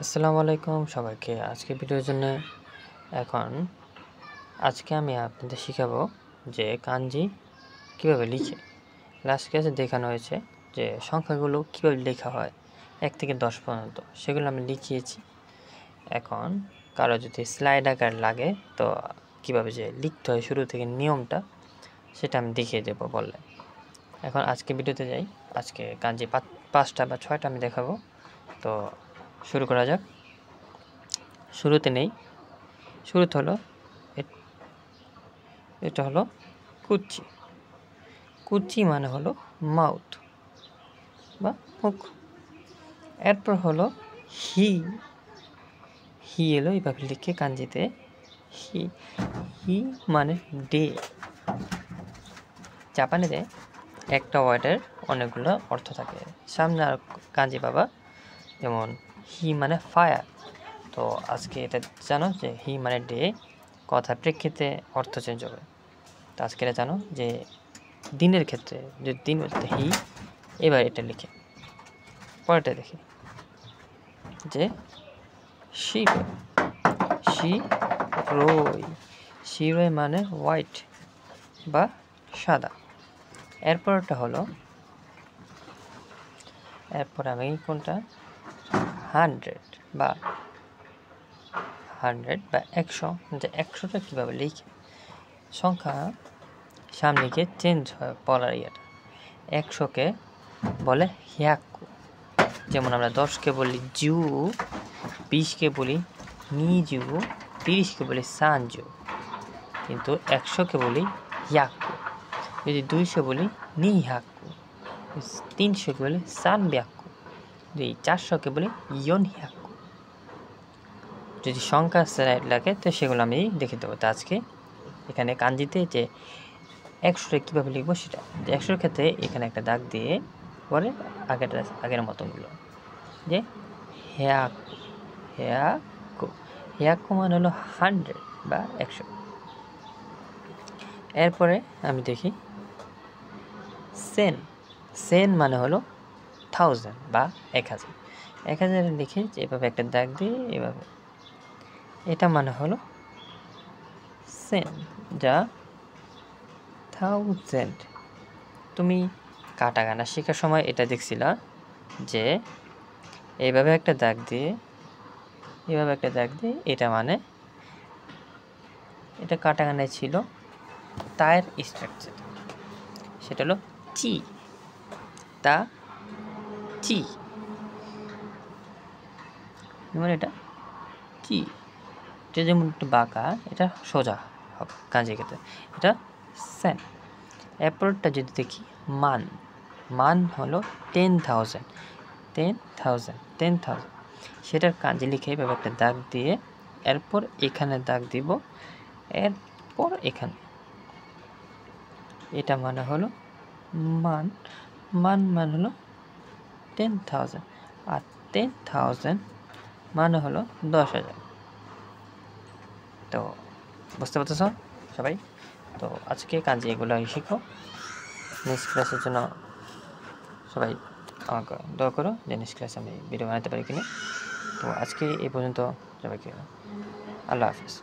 আসসালামু আলাইকুম সবাইকে। আজকে ভিডিওর জন্য আজকে আমি আপনাদের শিখাবো যে কাঞ্জি কিভাবে লিখে। লাস্ট ক্লাসে দেখানো হয়েছে যে সংখ্যাগুলো কিভাবে লেখা হয় 1 থেকে 10 পর্যন্ত, সেগুলো আমি লিখিয়েছি। এখন কারো যদি স্লাইড আকার লাগে তো কিভাবে যে লিখতে হয় শুরু থেকে নিয়মটা সেটা আমি দেখিয়ে দেবো বললে। এখন আজকে ভিডিওতে যাই। আজকে কাঞ্জি 5টা বা 6টা আমি দেখাবো। তো শুরু করা যাক। শুরুতে হলো এটা হলো কুচি। কুচি মানে হলো মাউথ বা মুখ। এরপর হলো হি। হি এলো এইভাবে লিখে কাঞ্জিতে হি। হি মানে ডে। জাপানিতে একটা ওয়ার্ডের অনেকগুলো অর্থ থাকে। সামনে আর কাঞ্জি পাবা, যেমন হি মানে ফায়ার। তো আজকে এটা জানো যে হি মানে ডে, কথার প্রেক্ষিতে অর্থ চেঞ্জ হবে। তো আজকে এটা জানো যে দিনের ক্ষেত্রে যদি দিন বলতে হি, এবার এটা লিখে পরেরটা দেখি যে শিরোই। শিরোই মানে হোয়াইট বা সাদা। এরপরটা হলো, এরপর আমি কোনটা 100 বা 100 যে 100টা কীভাবে লিখে। সংখ্যা সামনে গিয়ে চেঞ্জ হয় পলার ইয়েটা। 100কে বলে হ্যাকু, যেমন আমরা 10কে বলি জু, 20কে বলি নিজু, 30কে বলি সানজু, কিন্তু 100কে বলি হ্যাকু। যদি 200 বলি নিহাকু, 300কে বলি সানব্যাকু, যদি 400কে বলি ইয়ন হ্যাকু। যদি সংখ্যা স্লাইড লাগে তো সেগুলো আমি দেখে দেবো। তো আজকে এখানে কাঞ্জিতে যে 100টা কীভাবে লিখবো সেটা। 100-র ক্ষেত্রে এখানে একটা দাগ দিয়ে পরে আগের মতনগুলো যে হ্যাকু মানে হলো 100 বা 100। এরপরে আমি দেখি সেন মানে হলো 1000 বা 1000। 1000 লিখে এভাবে একটা দাগ দিয়ে এভাবে, এটা মানে হলো সেন, যা 1000। তুমি কাটাকানা শেখার সময় এটা দেখছিলা যে এইভাবে একটা দাগ দিয়ে এটা মানে এটা কাটাকানায় ছিল তায়ের স্ট্রাকচার, সেটা হলো চি। তা চি যেমন এটা চি, এটা যেমন একটু বাঁকা, এটা সোজা হবে কাজে ক্ষেত্রে, এটা সেন। এরপরটা যদি দেখি মান হলো 10,000, সেটার কাজে লিখে এভাবে একটা দাগ দিয়ে এরপর এখানে দাগ দিব, এরপর এখানে, এটা মানে হলো মান মানে হলো 10,000, আর 10,000 মানে হলো 10,000। তো বুঝতে পারতেছ সবাই? তো আজকে কাজে এগুলো শিখো। নেক্সট ক্লাসের জন্য সবাই আমাকে দোয়া করো যে নেক্সট ক্লাসে আমি ভিডিও বানাতে পারি কিনা। তো আজকে এই পর্যন্ত, সবাইকে আল্লাহ হাফিজ।